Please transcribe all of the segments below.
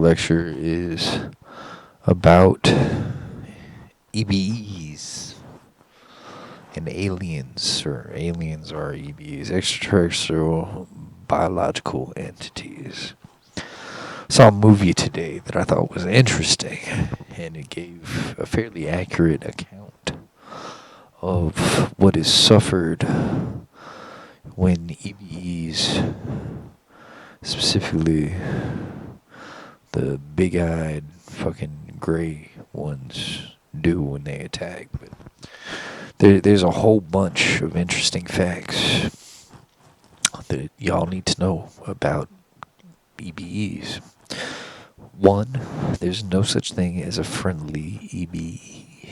Lecture is about e.b.es and aliens, or aliens are e.b.es, extraterrestrial biological entities. Saw a movie today that I thought was interesting, and it gave a fairly accurate account of what is suffered when e.b.es, specifically the big-eyed fucking gray ones, do when they attack. But there's a whole bunch of interesting facts that y'all need to know about e.b.es. One, there's no such thing as a friendly e.b.e.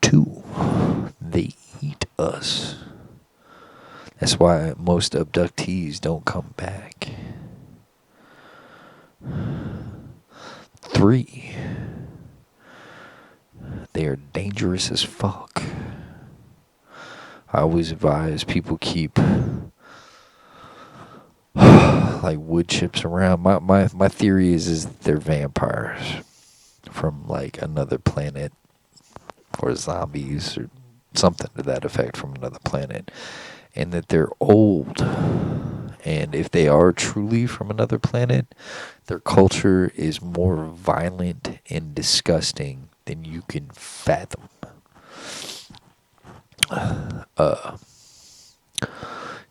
Two, they eat us. That's why most abductees don't come back. Three, they are dangerous as fuck. I always advise people keep like wood chips around. My theory is they're vampires from like another planet, or zombies or something to that effect from another planet, and that they're old. And if they are truly from another planet, their culture is more violent and disgusting than you can fathom.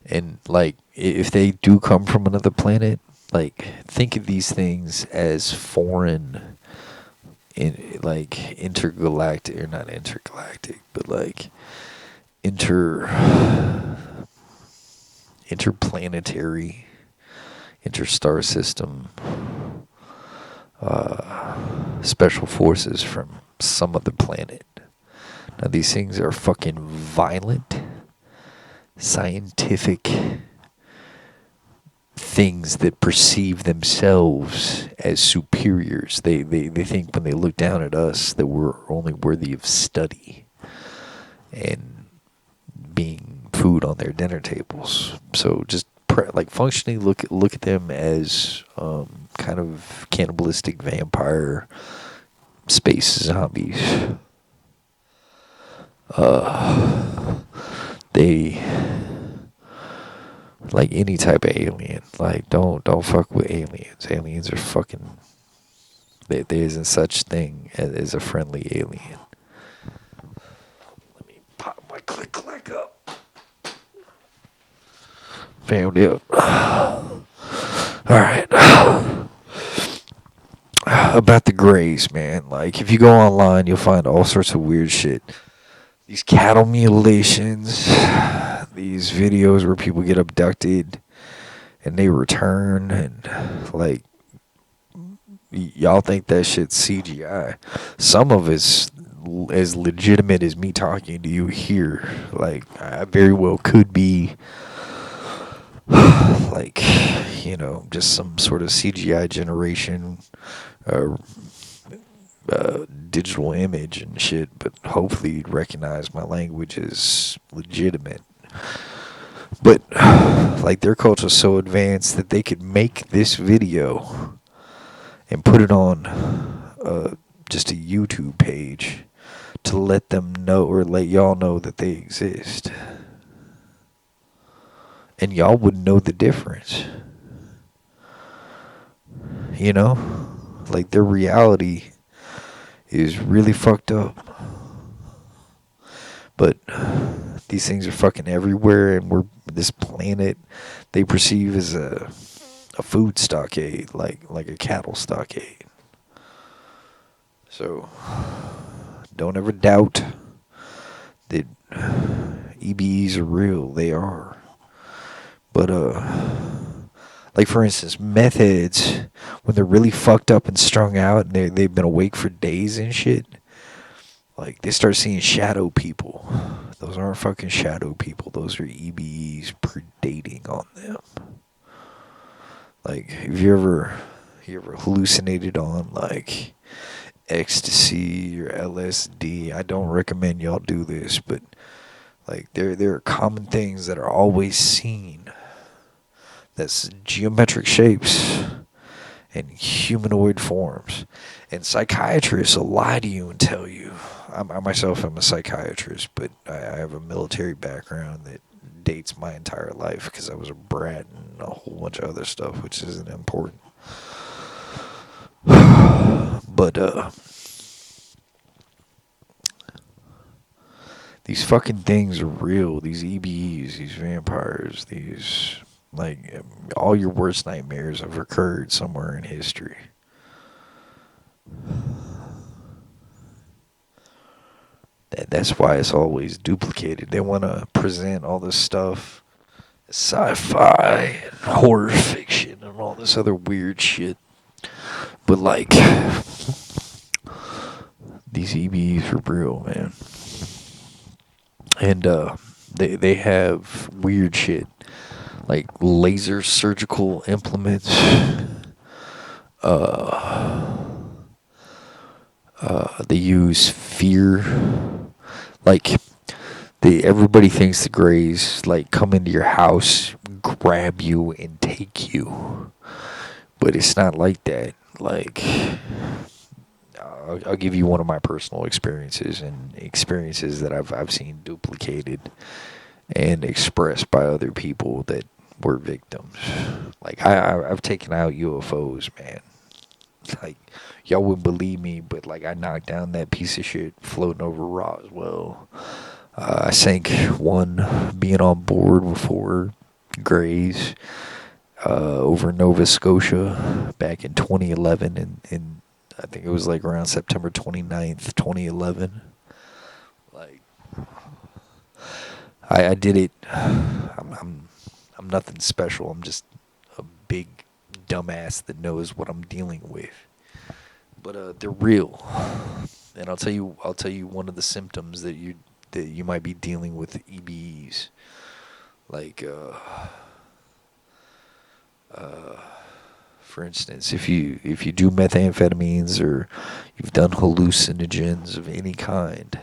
And like, if they do come from another planet, like, think of these things as foreign, like intergalactic, or not intergalactic, but like interplanetary, interstar system special forces from some other planet. Now these things are fucking violent, scientific things that perceive themselves as superiors. They think when they look down at us that we're only worthy of study and being food on their dinner tables. So just like functionally look at them as kind of cannibalistic vampire space zombies. They, like any type of alien, like don't fuck with aliens. Aliens are fucking. There isn't such thing as a friendly alien. Let me pop my click up. Found it. Alright. About the Greys, man. Like, if you go online, you'll find all sorts of weird shit. These cattle mutilations, these videos where people get abducted and they return, and like, y'all think that shit's CGI. Some of it's as legitimate as me talking to you here. Like, I very well could be like, just some sort of CGI generation, digital image and shit, but hopefully you'd recognize my language is legitimate. But like, their culture's so advanced that they could make this video and put it on just a YouTube page to let them know, or let y'all know that they exist. And y'all wouldn't know the difference. Like, their reality is really fucked up. But these things are fucking everywhere, and this planet they perceive as a food stockade, like a cattle stockade. So don't ever doubt that e.b.es are real. They are. But like, for instance, meth heads, when they're really fucked up and strung out and they've been awake for days and shit, like, they start seeing shadow people. Those aren't fucking shadow people. Those are e.b.es predating on them. Like, have you ever hallucinated on like ecstasy or LSD? I don't recommend y'all do this, but like, there are common things that are always seen. That's geometric shapes in humanoid forms. And psychiatrists will lie to you and tell you. I myself am a psychiatrist, but I have a military background that dates my entire life because I was a brat and a whole bunch of other stuff, which isn't important. But these fucking things are real. These e.b.es, these vampires, these, like, all your worst nightmares have occurred somewhere in history. That's why it's always duplicated. They want to present all this stuff, sci-fi and horror fiction and all this other weird shit. But, like, these e.b.es are real, man. And they have weird shit, like laser surgical implements. They use fear. Like, everybody thinks the Greys like come into your house, grab you, and take you, but it's not like that. Like, I'll give you one of my personal experiences and experiences that I've seen duplicated and expressed by other people that were victims. Like, I've taken out UFOs, man. Like, y'all wouldn't believe me, but like, I knocked down that piece of shit floating over Roswell. I sank one being on board with 4 Greys over Nova Scotia back in 2011, and I think it was like around September 29th, 2011. Like, I did it. I'm nothing special. I'm just a big dumbass that knows what I'm dealing with. But they're real, and I'll tell you one of the symptoms that you might be dealing with e.b.es. Like, for instance, if you do methamphetamines, or you've done hallucinogens of any kind,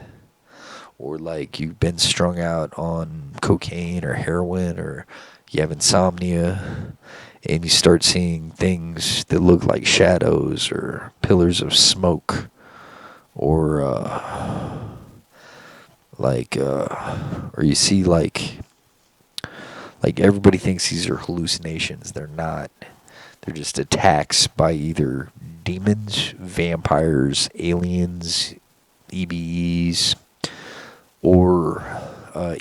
or like you've been strung out on cocaine or heroin, or you have insomnia, and you start seeing things that look like shadows or pillars of smoke, or or you see like everybody thinks these are hallucinations. They're not. They're just attacks by either demons, vampires, aliens, e.b.es, or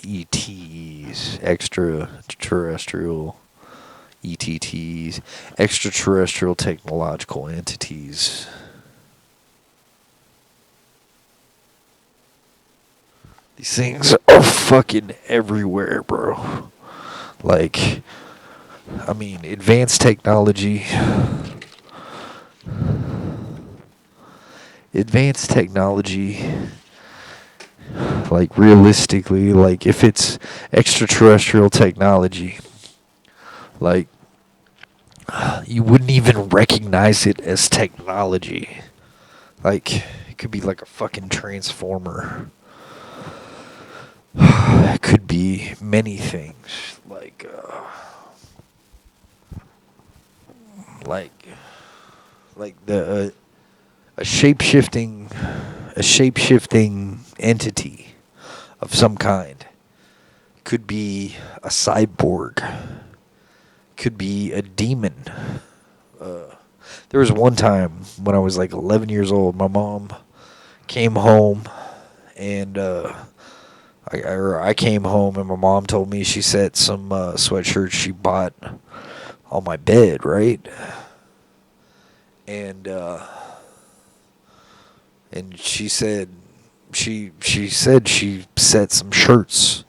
e.t.es, extraterrestrial e.t.es, extraterrestrial technological entities. These things are fucking everywhere, bro. Like, I mean, advanced technology. Like, realistically, like, if it's extraterrestrial technology, like, you wouldn't even recognize it as technology. Like, it could be like a fucking transformer. It could be many things, like the a shape-shifting entity of some kind. Could be a cyborg. Could be a demon. There was one time when I was like 11 years old, my mom came home, and I came home, and my mom told me she set some sweatshirts she bought on my bed, right? And she said she set some shirts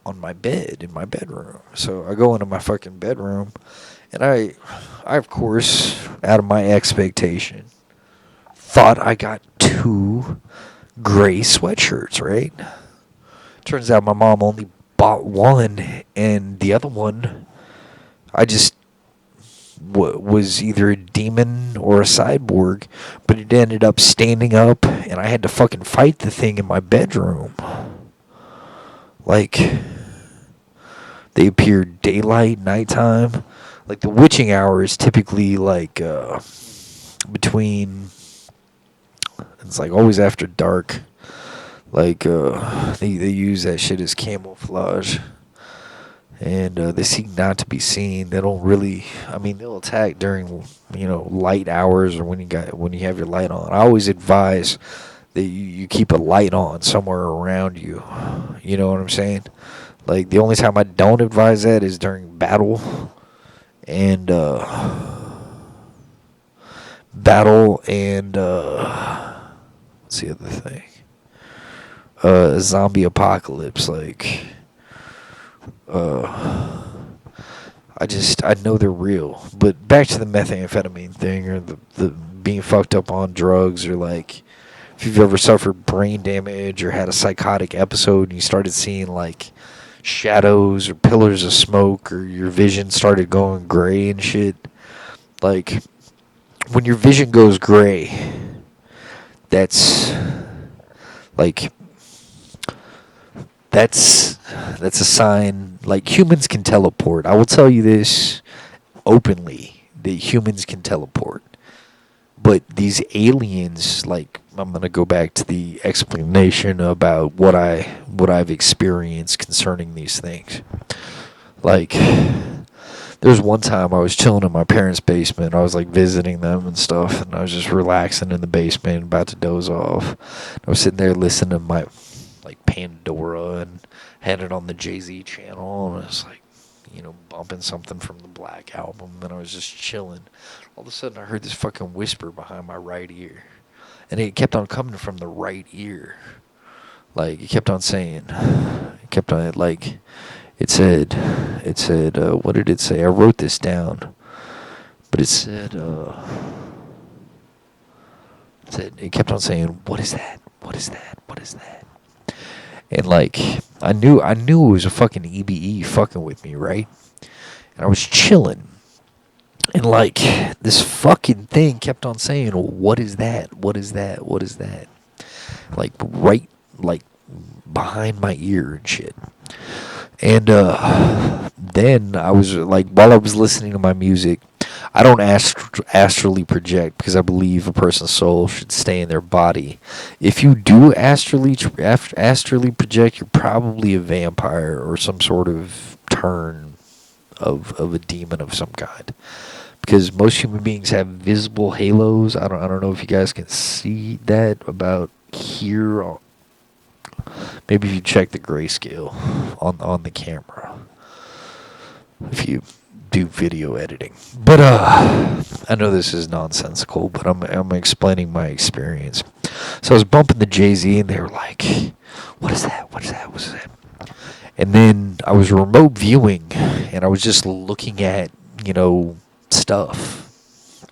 on my bed in my bedroom. So I go into my fucking bedroom, and I of course, out of my expectation, thought I got 2 gray sweatshirts, right? Turns out my mom only bought one, and the other one, I just was either a demon or a cyborg, but it ended up standing up, and I had to fucking fight the thing in my bedroom. Like, they appear daylight, nighttime. Like, the witching hour is typically like between, it's like always after dark. Like they use that shit as camouflage, and they seek not to be seen. They don't really. I mean, they'll attack during light hours or when you have your light on. I always advise that you keep a light on somewhere around you. You know what I'm saying? Like the only time I don't advise that is during battle, and what's the other thing? Zombie apocalypse. Like I know they're real. But back to the methamphetamine thing, or the being fucked up on drugs, or like if you've ever suffered brain damage or had a psychotic episode and you started seeing like shadows or pillars of smoke, or your vision started going gray and shit. Like when your vision goes gray, that's like that's that's a sign. Like humans can teleport. I will tell you this openly, that humans can teleport. But these aliens, like I'm gonna go back to the explanation about what I've experienced concerning these things. Like there was one time I was chilling in my parents' basement. I was like visiting them and stuff, and I was just relaxing in the basement, about to doze off. I was sitting there listening to my like Pandora, and had it on the Jay-Z channel, and I was like, bumping something from the Black Album, and I was just chilling. All of a sudden, I heard this fucking whisper behind my right ear, and it kept on coming from the right ear. Like it kept on saying, it kept on like, it said, what did it say? I wrote this down, but it said, it kept on saying, what is that? What is that? What is that? And like, I knew it was a fucking e.b.e. fucking with me, right? And I was chilling. And like, this fucking thing kept on saying, what is that? What is that? What is that? Like, right, like, behind my ear and shit. And then I was like, while I was listening to my music, I don't astrally project, because I believe a person's soul should stay in their body. If you do astrally project, you're probably a vampire or some sort of turn of a demon of some kind. Because most human beings have visible halos. I don't know if you guys can see that about here. Maybe if you check the grayscale on the camera, if you do video editing. But I know this is nonsensical, but I'm explaining my experience. So I was bumping the Jay-Z, and they were like, "What is that? What is that? What is that?" And then I was remote viewing, and I was just looking at stuff.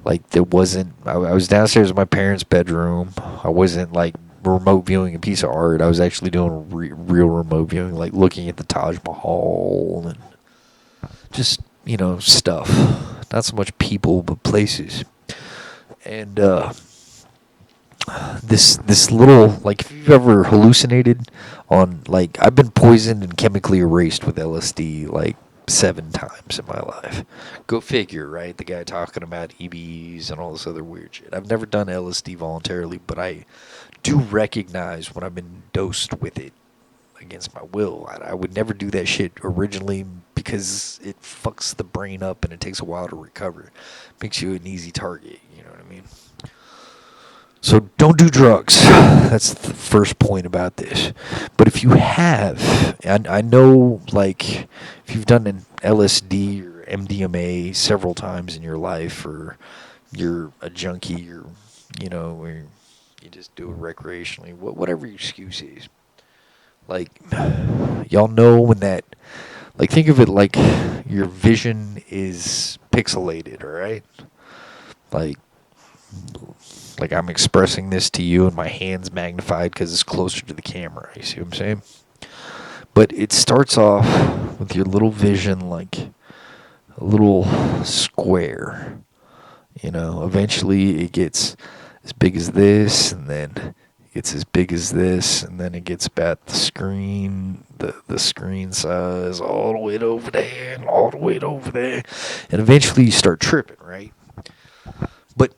Like there wasn't. I was downstairs in my parents' bedroom. I wasn't like remote viewing a piece of art. I was actually doing real remote viewing, like looking at the Taj Mahal and just stuff. Not so much people, but places. And this little, like, if you've ever hallucinated on, like, I've been poisoned and chemically erased with LSD like 7 times in my life. Go figure, right? The guy talking about e.b.es and all this other weird shit. I've never done LSD voluntarily, but I do recognize when I've been dosed with it against my will. I would never do that shit originally because it fucks the brain up and it takes a while to recover. Makes you an easy target, you know what I mean? So don't do drugs. That's the first point about this. But if you have, and I know, like, if you've done an LSD or MDMA several times in your life, or you're a junkie, or, or you just do it recreationally, whatever your excuse is. Like, y'all know when that, like, think of it like your vision is pixelated, alright? Like I'm expressing this to you and my hand's magnified because it's closer to the camera. You see what I'm saying? But it starts off with your little vision like a little square. Eventually it gets as big as this, and then it gets as big as this, and then it gets about the screen, the screen size, all the way over there, and all the way over there. And eventually you start tripping, right? But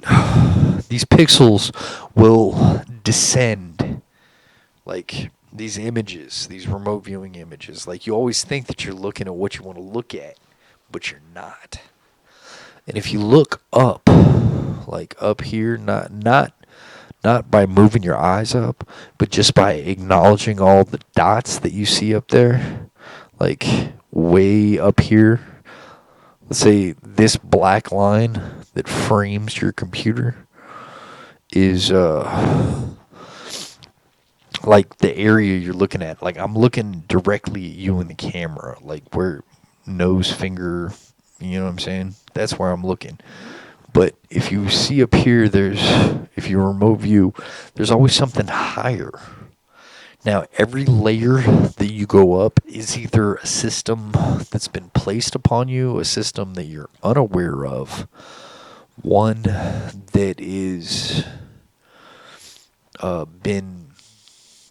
these pixels will descend, like these images, these remote viewing images. Like you always think that you're looking at what you want to look at, but you're not. And if you look up, like up here, not by moving your eyes up, but just by acknowledging all the dots that you see up there, like way up here. Let's say this black line that frames your computer is like the area you're looking at. Like I'm looking directly at you in the camera, like where nose, finger, you know what I'm saying? That's where I'm looking. But if you see up here, if you remote view, there's always something higher. Now, every layer that you go up is either a system that's been placed upon you, a system that you're unaware of, one that is been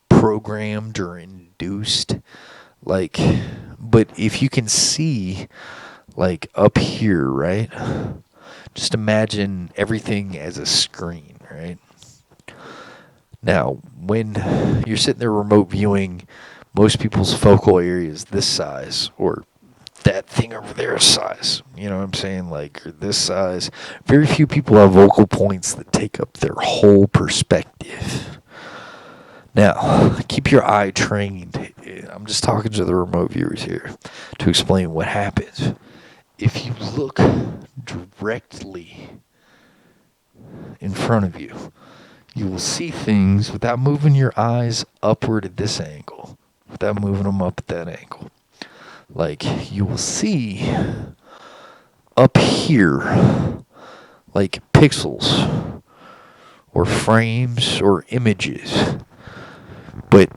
programmed or induced. Like, but if you can see, like up here, right? Just imagine everything as a screen, right? Now, when you're sitting there remote viewing, most people's focal area is this size, or that thing over there size. You know what I'm saying? Like, or this size. Very few people have focal points that take up their whole perspective. Now, keep your eye trained. I'm just talking to the remote viewers here to explain what happens. If you look directly in front of you, you will see things without moving your eyes upward at this angle, without moving them up at that angle. Like, you will see up here, like pixels or frames or images. But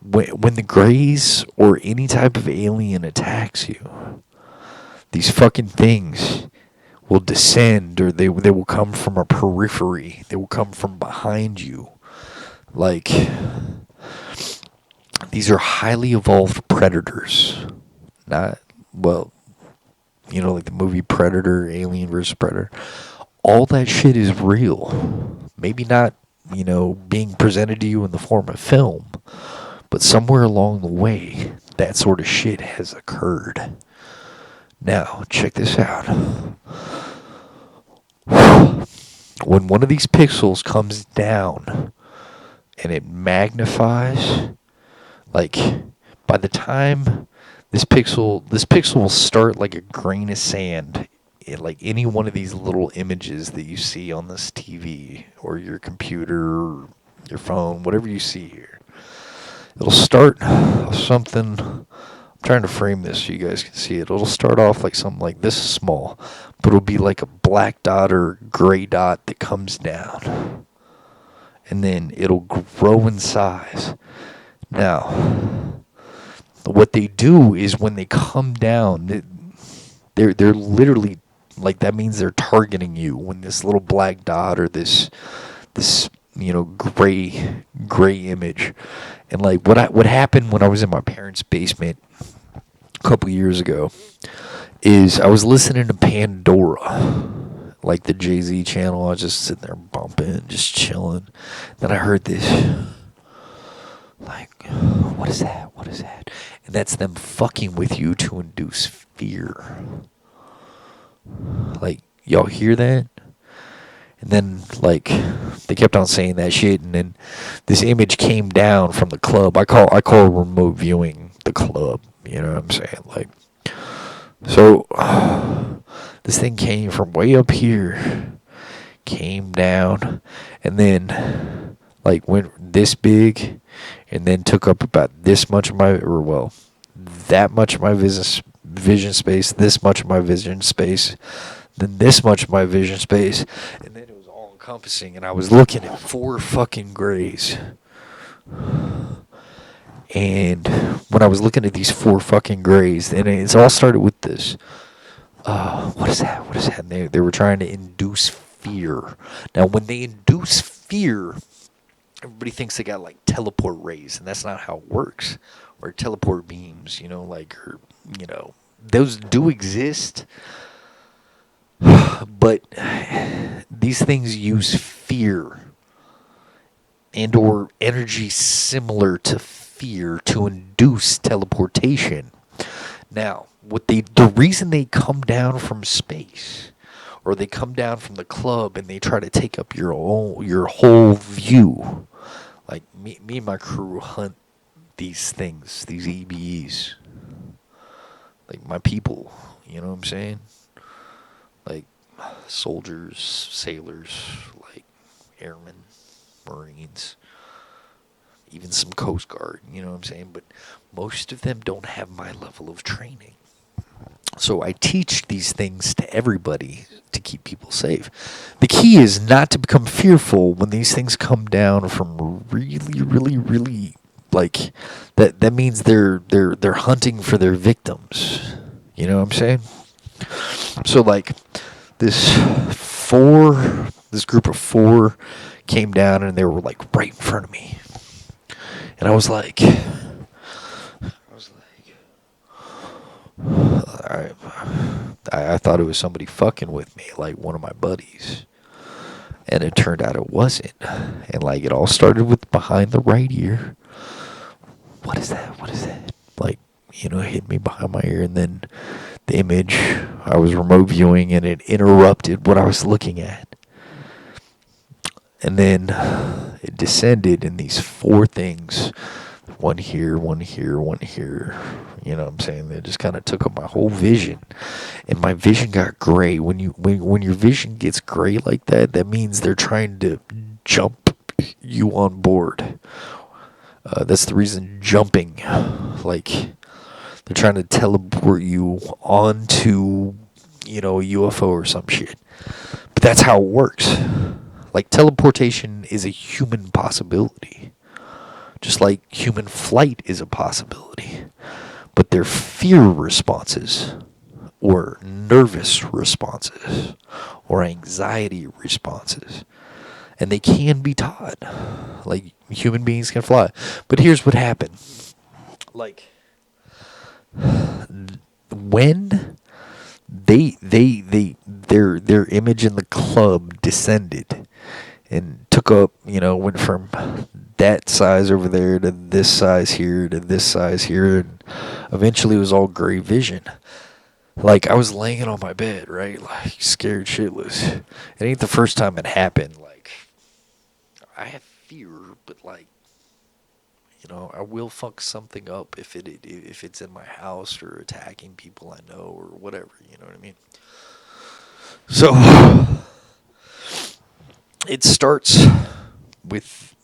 when the Greys or any type of alien attacks you, these fucking things will descend, or they will come from a periphery. They will come from behind you. Like, these are highly evolved predators. Not, well, you know, like the movie Predator, Alien vs. Predator. All that shit is real. Maybe not, you know, being presented to you in the form of film, but somewhere along the way, that sort of shit has occurred. Now, check this out. When one of these pixels comes down and it magnifies, like by the time this pixel will start like a grain of sand in like any one of these little images that you see on this TV or your computer or your phone, whatever you see here. It'll start something. I'm trying to frame this so you guys can see it. It'll start off like something like this small, but it'll be like a black dot or gray dot that comes down. And then it'll grow in size. Now, what they do is when they come down, they're literally, like, that means they're targeting you when this little black dot or this you know, gray image. And like what happened when I was in my parents' basement a couple years ago is I was listening to Pandora, like the Jay-Z channel. I was just sitting there bumping, just chilling. Then I heard this, like, what is that? What is that? And that's them fucking with you to induce fear. Like, y'all hear that? And then, like, they kept on saying that shit, and then this image came down from the club. I call remote viewing the club. You know what I'm saying? Like, so this thing came from way up here, came down, and then like went this big, and then took up about this much of my, or well, that much of my vision space, this much of my vision space, then this much of my vision space, and then it was all encompassing, and I was looking at 4 fucking grays. And when I was looking at these 4 fucking grays, and it's all started with this, what is that? What is that? And they were trying to induce fear. Now, when they induce fear, everybody thinks they got like teleport rays, and that's not how it works. Or teleport beams, you know, like, or, you know, those do exist. But But these things use fear and or energy similar to fear to induce teleportation. Now, the reason they come down from space, or they come down from the club and they try to take up your whole view. Like me and my crew hunt these things, these e.b.es, like my people. You know what I'm saying? Like soldiers, sailors, like airmen, Marines, even some Coast Guard. You know what I'm saying? But most of them don't have my level of training. So I teach these things to everybody to keep people safe. The key is not to become fearful when these things come down from really, really, really, like that means they're hunting for their victims. You know what I'm saying? So like this this group of four came down and they were like right in front of me. And I was like I thought it was somebody fucking with me, like one of my buddies. And it turned out it wasn't. And like it all started with behind the right ear. What is that? What is that? Like, hit me behind my ear. And then the image, I was remote viewing and it interrupted what I was looking at. And then it descended in these four things. One here, one here, one here. You know what I'm saying? They just kind of took up my whole vision. And my vision got gray. When your vision gets gray like that, that means they're trying to jump you on board. That's the reason jumping. Like, they're trying to teleport you onto, a UFO or some shit. But that's how it works. Like, teleportation is a human possibility. Just like human flight is a possibility. But they're fear responses, or nervous responses, or anxiety responses. And they can be taught. Like, human beings can fly. But here's what happened. Like, when their image in the club descended and took up, went from that size over there to this size here to this size here, and eventually it was all gray vision. Like, I was laying on my bed, right, like scared shitless. It ain't the first time it happened. Like, I have fear, but like, I will fuck something up if it's in my house or attacking people I know or whatever. You know what I mean? So it starts with,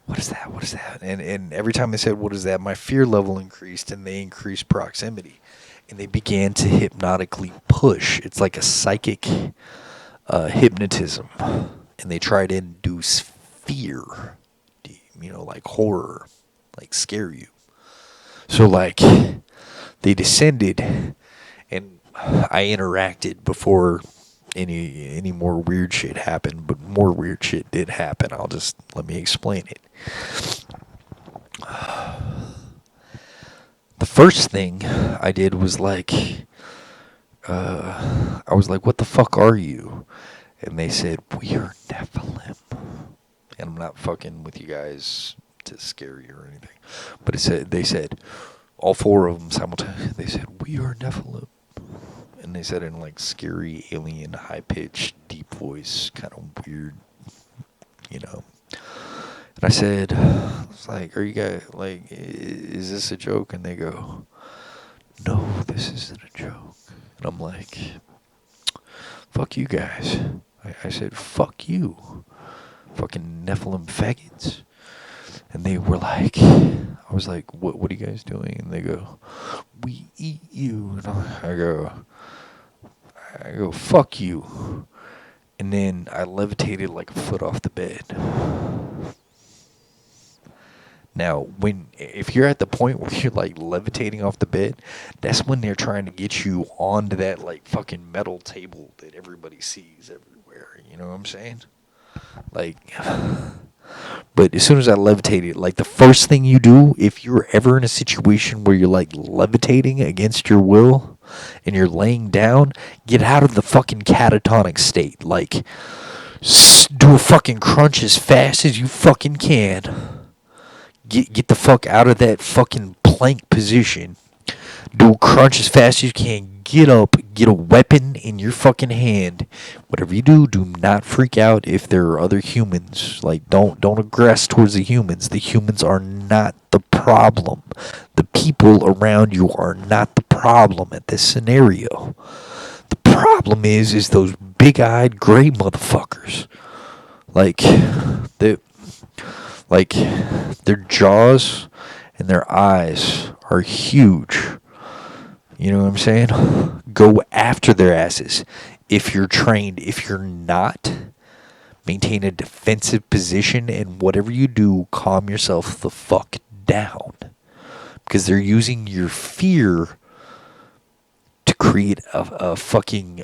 what is that? What is that? And every time they said, what is that? My fear level increased, and they increased proximity. And they began to hypnotically push. It's like a psychic hypnotism. And they try to induce fear, like horror, like scare you. So like they descended, and I interacted before any more weird shit happened, but more weird shit did happen. Let me explain it. The first thing I did was like, I was like, what the fuck are you? And they said, we are Nephilim. And I'm not fucking with you guys to scare you or anything. But they said, all four of them simultaneously, they said, we are Nephilim. And they said in like scary, alien, high-pitched, deep voice, kind of weird, And I said, it's like, are you guys, like, is this a joke? And they go, no, this isn't a joke. And I'm like, fuck you guys. I said, fuck you. Fucking Nephilim faggots. And they were like, I was like, what are you guys doing? And they go, we eat you. And I go, fuck you. And then I levitated like a foot off the bed. Now, if you're at the point where you're like levitating off the bed, that's when they're trying to get you onto that like fucking metal table that everybody sees everywhere. You know what I'm saying? Like, But as soon as I levitated, like the first thing you do, if you're ever in a situation where you're like levitating against your will and you're laying down, get out of the fucking catatonic state. Like, do a fucking crunch as fast as you fucking can. Get the fuck out of that fucking plank position. Do a crunch as fast as you can. Get up, get a weapon in your fucking hand. Whatever you do, do not freak out if there are other humans. Like, don't aggress towards the humans. The humans are not the problem. The people around you are not the problem at this scenario. The problem is those big-eyed gray motherfuckers. Like, they, like their jaws and their eyes are huge. You know what I'm saying? Go after their asses. If you're trained, if you're not, maintain a defensive position, and whatever you do, calm yourself the fuck down. Because they're using your fear to create a fucking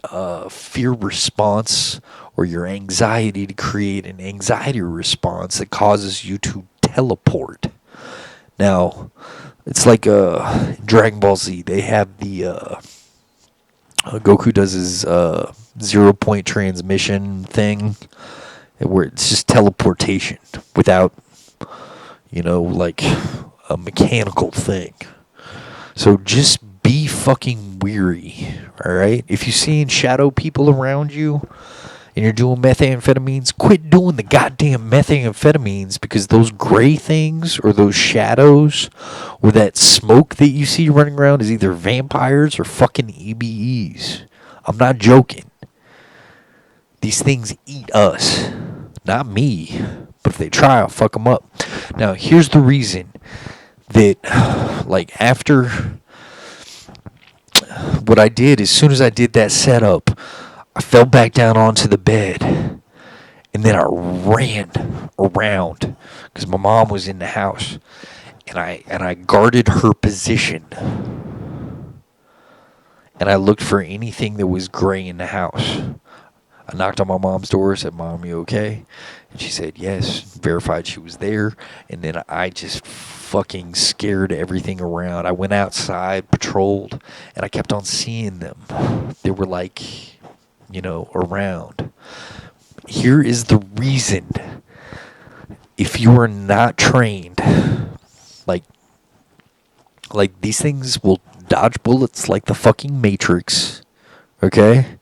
fear response, or your anxiety to create an anxiety response that causes you to teleport. Now, it's like Dragon Ball Z. They have the Goku does his 0 point transmission thing, where it's just teleportation without, like a mechanical thing. So just be fucking weary, all right? If you're seeing shadow people around you and you're doing methamphetamines, quit doing the goddamn methamphetamines, because those gray things or those shadows or that smoke that you see running around is either vampires or fucking e.b.e.s. I'm not joking. These things eat us. Not me. But if they try, I'll fuck them up. Now, here's the reason that, like, after what I did, as soon as I did that setup, I fell back down onto the bed, and then I ran around because my mom was in the house, and I guarded her position, and I looked for anything that was gray in the house. I knocked on my mom's door, said, "Mom, you okay?" And she said yes, verified she was there, and then I just fucking scared everything around. I went outside, patrolled, and I kept on seeing them. They were like, around. Here is the reason. If you are not trained, like these things will dodge bullets like the fucking Matrix, okay?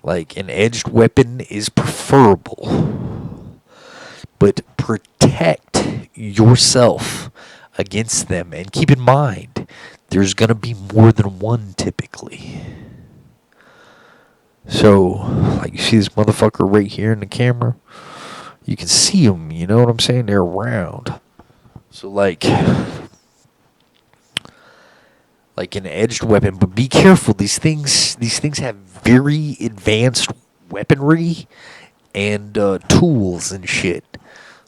Like, an edged weapon is preferable, but protect yourself against them, and keep in mind, there's gonna be more than one typically. So, like, you see this motherfucker right here in the camera? You can see them, you know what I'm saying? They're around. So, like an edged weapon, but be careful. These things have very advanced weaponry and tools and shit.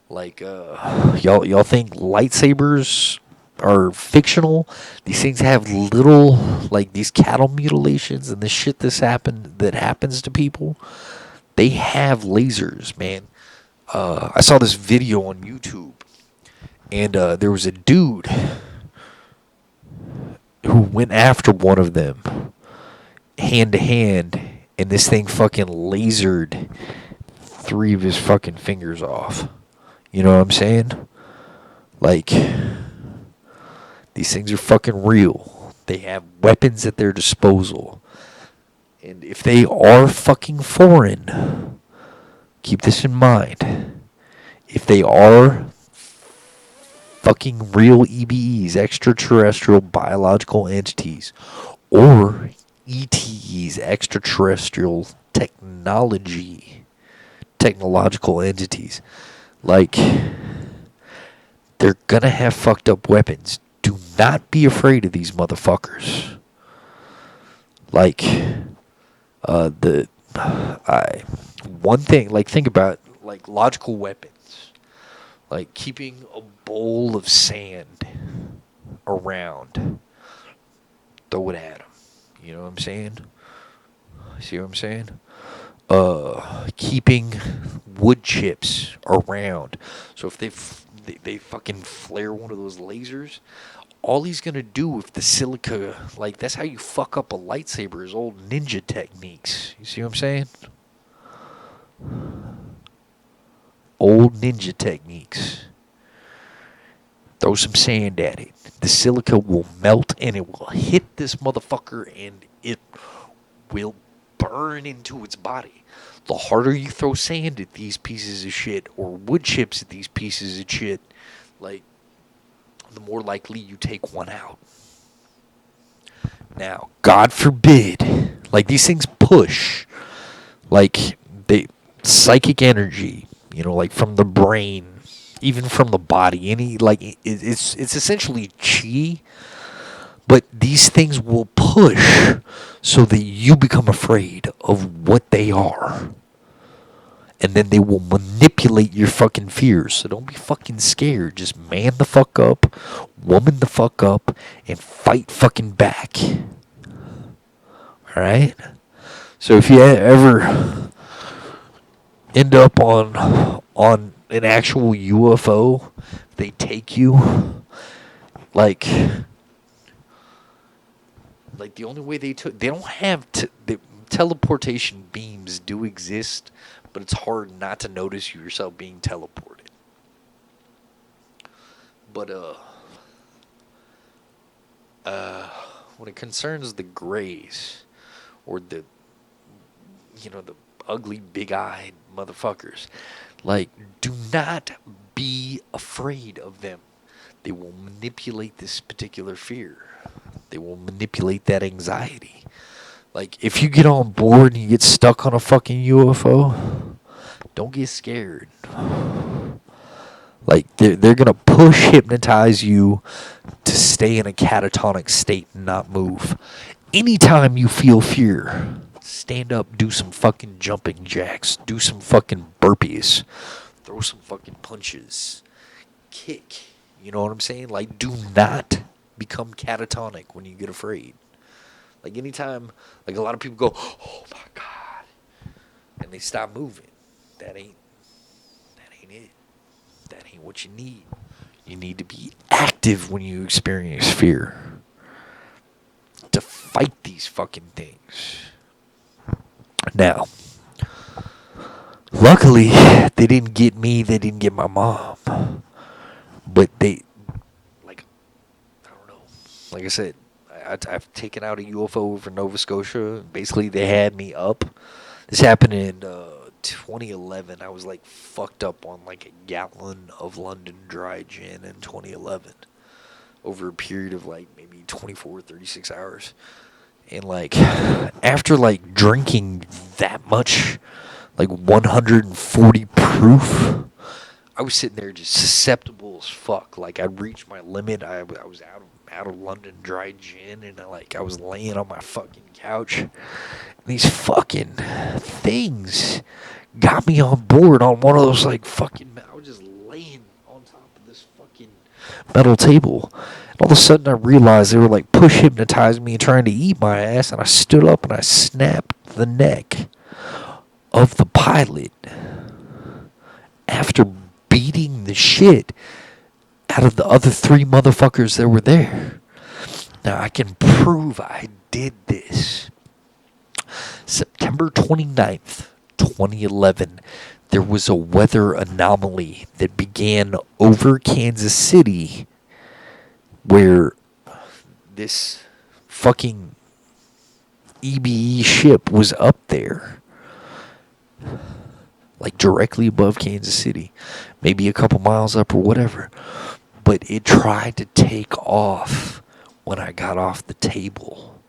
Like, y'all think lightsabers are fictional? These things have little, like, these cattle mutilations and the shit that happens to people. They have lasers, man. I saw this video on YouTube, and there was a dude who went after one of them hand to hand, and this thing fucking lasered 3 of his fucking fingers off. You know what I'm saying? Like, these things are fucking real. They have weapons at their disposal. And if they are fucking foreign, keep this in mind. If they are fucking real e.b.e.s, extraterrestrial biological entities, or e.t.es, extraterrestrial technological entities, like, they're gonna have fucked up weapons. Do not be afraid of these motherfuckers. Like, one thing, like, think about, like, logical weapons. Like, keeping a bowl of sand around. Throw it at them. You know what I'm saying? See what I'm saying? Keeping wood chips around. So if they fucking flare one of those lasers, all he's gonna do if the silica, like, that's how you fuck up a lightsaber, is old ninja techniques. You see what I'm saying? Old ninja techniques. Throw some sand at it. The silica will melt and it will hit this motherfucker and it will burn into its body. The harder you throw sand at these pieces of shit or wood chips at these pieces of shit, like, the more likely you take one out. Now, God forbid, like, these things push, like, they psychic energy, like, from the brain, even from the body, it's essentially chi, but these things will push so that you become afraid of what they are. And then they will manipulate your fucking fears. So don't be fucking scared. Just man the fuck up, woman the fuck up, and fight fucking back. Alright? So if you ever end up on an actual UFO, they take you, like the only way they don't have the teleportation beams do exist, but it's hard not to notice yourself being teleported. But when it concerns the grays, or the ugly big-eyed motherfuckers, like, do not be afraid of them. They will manipulate this particular fear. They will manipulate that anxiety. Like, if you get on board and you get stuck on a fucking UFO, don't get scared. Like, they're gonna push hypnotize you to stay in a catatonic state and not move. Anytime you feel fear, stand up, do some fucking jumping jacks, do some fucking burpees, throw some fucking punches, kick. You know what I'm saying? Like, do not become catatonic when you get afraid. Like, anytime, like, a lot of people go, oh my God, and they stop moving. That ain't it. That ain't what you need. You need to be active when you experience fear. To fight these fucking things. Now, luckily, they didn't get me, they didn't get my mom. But they, like, I don't know. Like I said, I've taken out a UFO over Nova Scotia. Basically, they had me up. This happened in 2011. I was, like, fucked up on, like, a gallon of London Dry Gin in 2011. Over a period of, like, maybe 24, 36 hours. And, like, after, like, drinking that much, like, 140 proof, I was sitting there just susceptible as fuck. Like, I'd reached my limit. I was out of London Dry Gin, and I was laying on my fucking couch. And these fucking things got me on board on one of those, like, fucking, I was just laying on top of this fucking metal table. And all of a sudden I realized they were, like, push hypnotizing me and trying to eat my ass, and I stood up and I snapped the neck of the pilot after beating the shit out of the other 3 motherfuckers that were there. Now, I can prove I did this. September 29th, 2011, there was a weather anomaly that began over Kansas City where this fucking e.b.e ship was up there. Like, directly above Kansas City. Maybe a couple miles up or whatever. But it tried to take off when I got off the table.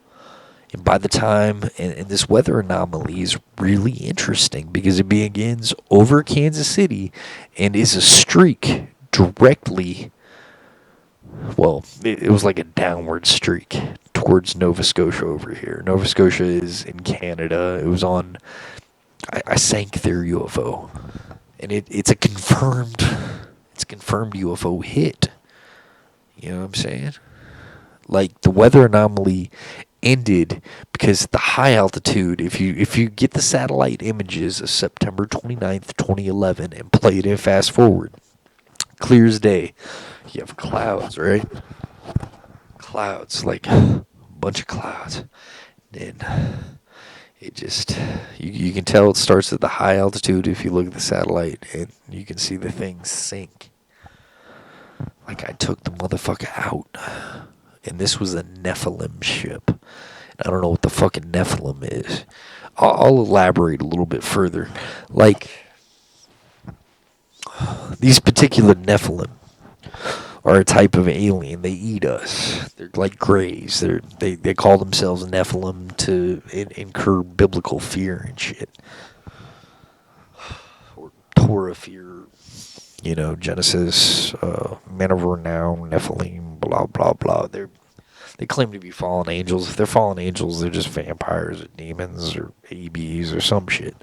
And by the time, and this weather anomaly is really interesting because it begins over Kansas City and is a streak directly, well, it was like a downward streak towards Nova Scotia over here. Nova Scotia is in Canada. It was on, I sank their UFO. And it's a confirmed UFO hit. You know what I'm saying? Like, the weather anomaly ended because the high altitude, if you get the satellite images of September 29th, 2011 and play it in fast forward, clear as day. You have clouds, right? Clouds, like a bunch of clouds. And it just, you can tell it starts at the high altitude if you look at the satellite, and you can see the thing sink. Like I took the motherfucker out. And this was a Nephilim ship. I don't know what the fucking Nephilim is. I'll elaborate a little bit further. Like, these particular Nephilim are a type of alien. They eat us. They're like greys. They call themselves Nephilim to incur biblical fear and shit. Or Torah fear. You know, Genesis, men of renown, Nephilim, blah, blah, blah. They claim to be fallen angels. If they're fallen angels, they're just vampires or demons or e.b.es or some shit.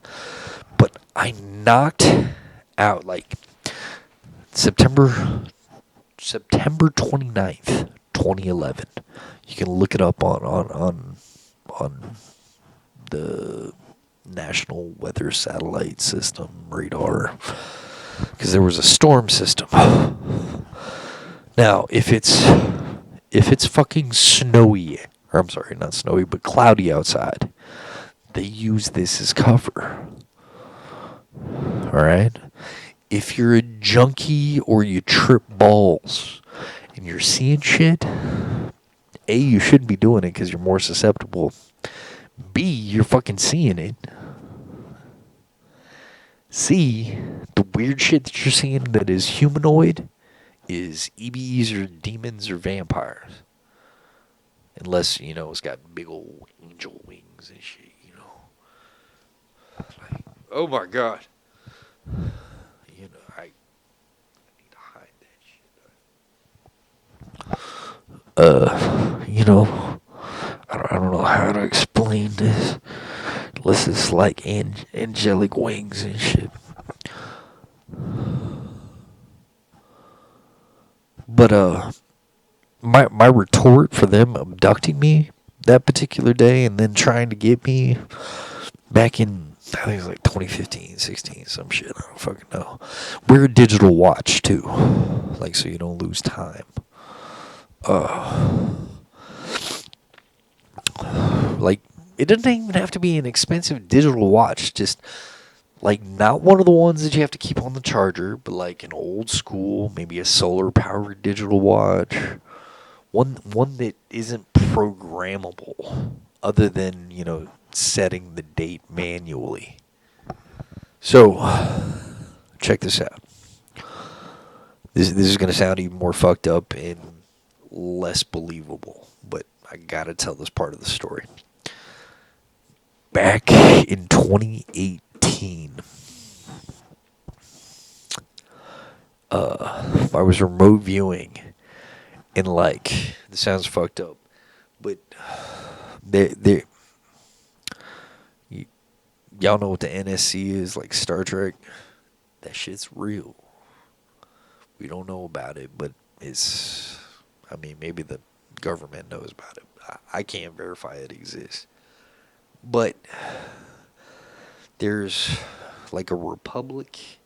But I knocked out, like, September 29th, 2011. You can look it up on the National Weather Satellite System radar. Because there was a storm system. Now, if it's fucking snowy, or I'm sorry, not snowy, but cloudy outside, they use this as cover. Alright? If you're a junkie or you trip balls and you're seeing shit, A, you shouldn't be doing it because you're more susceptible. B, you're fucking seeing it. C, the weird shit that you're seeing that is humanoid is e.b.es or demons or vampires. Unless, you know, it's got big old angel wings and shit, you know. Like, oh my god. You know, I need to hide that shit. You know, I don't know how to explain this. Unless it's like angelic wings and shit. But, my retort for them abducting me that particular day and then trying to get me back in, I think it was like 2015, 16, some shit, I don't fucking know. Wear a digital watch too, like so you don't lose time. Like, it doesn't even have to be an expensive digital watch, just like not one of the ones that you have to keep on the charger, but like an old school, maybe a solar powered digital watch. One that isn't programmable other than, you know, setting the date manually. So, check this out. This is going to sound even more fucked up and less believable, but I got to tell this part of the story. Back in 2018, I was remote viewing. And like, this sounds fucked up, but y'all know what the NSC is, like Star Trek? That shit's real. We don't know about it, but it's, I mean, maybe the government knows about it. I can't verify it exists. But there's like a republic,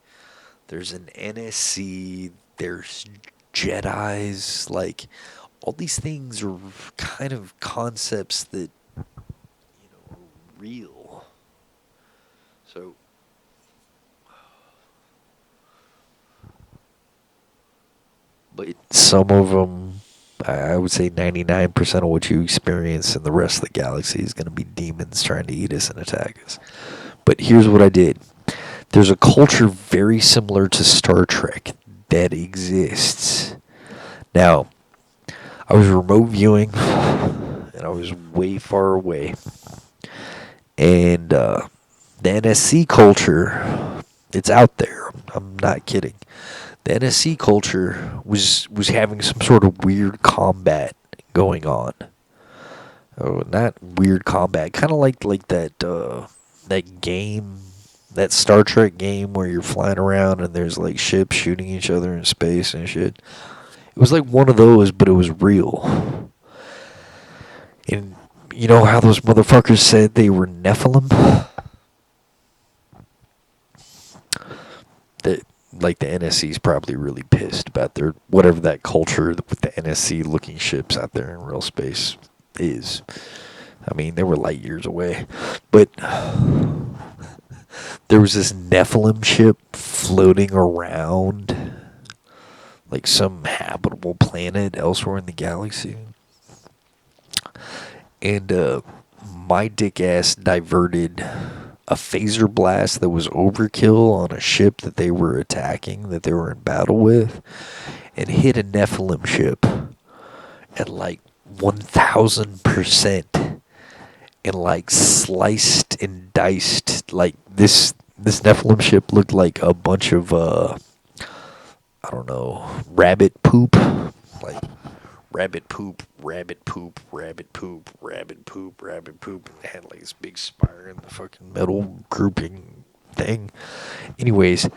there's an NSC, there's Jedis, like all these things are kind of concepts that, you know, are real. So but some of them, I would say 99% of what you experience in the rest of the galaxy is going to be demons trying to eat us and attack us. But here's what I did. There's a culture very similar to Star Trek that exists. Now, I was remote viewing, and I was way far away. And the NSC culture, it's out there. I'm not kidding. The NSC culture was having some sort of weird combat going on. Oh, not weird combat, kind of like that game, that Star Trek game where you're flying around and there's like ships shooting each other in space and shit. It was like one of those, but it was real. And You know how those motherfuckers said they were Nephilim? That, like, the NSC's probably really pissed about their whatever that culture with the NSC looking ships out there in real space is. I mean, they were light years away, but there was this Nephilim ship floating around like some habitable planet elsewhere in the galaxy. And my dick ass diverted a phaser blast that was overkill on a ship that they were attacking, that they were in battle with, and hit a Nephilim ship at like 1000%, and like sliced and diced. Like this Nephilim ship looked like a bunch of I don't know, rabbit poop, like rabbit poop, rabbit poop, rabbit poop, rabbit poop, rabbit poop. It had like this big spire in the fucking middle grouping thing. Anyways,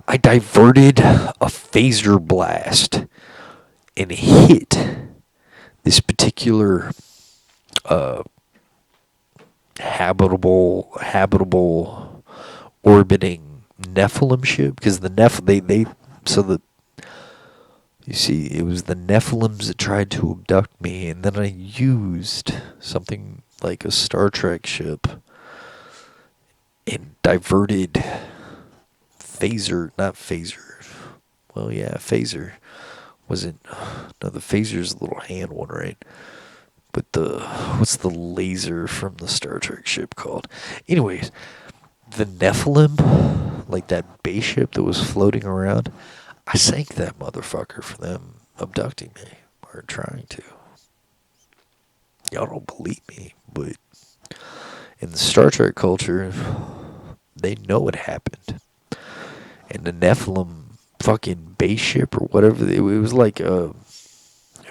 I diverted a phaser blast and hit this particular habitable orbiting Nephilim ship, because the they so the you see, it was the Nephilims that tried to abduct me, and then I used something like a Star Trek ship and diverted not phaser. Well, yeah, phaser wasn't. No, the phaser's the little hand one, right? But what's the laser from the Star Trek ship called? Anyways, the Nephilim, like that base ship that was floating around, I sank that motherfucker for them abducting me, or trying to. Y'all don't believe me, but in the Star Trek culture, they know it happened. And the Nephilim fucking base ship or whatever, it was like it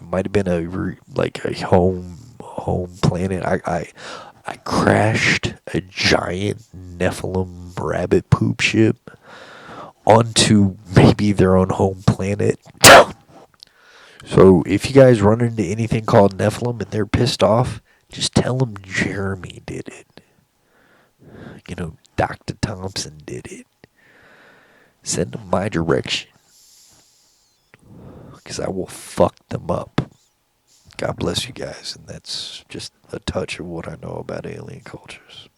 might have been like a home planet. I crashed a giant Nephilim rabbit poop ship onto maybe their own home planet. So if you guys run into anything called Nephilim and they're pissed off, just tell them Jeremy did it. You know, Dr. Thompson did it. Send them my direction, because I will fuck them up. God bless you guys, and that's just a touch of what I know about alien cultures.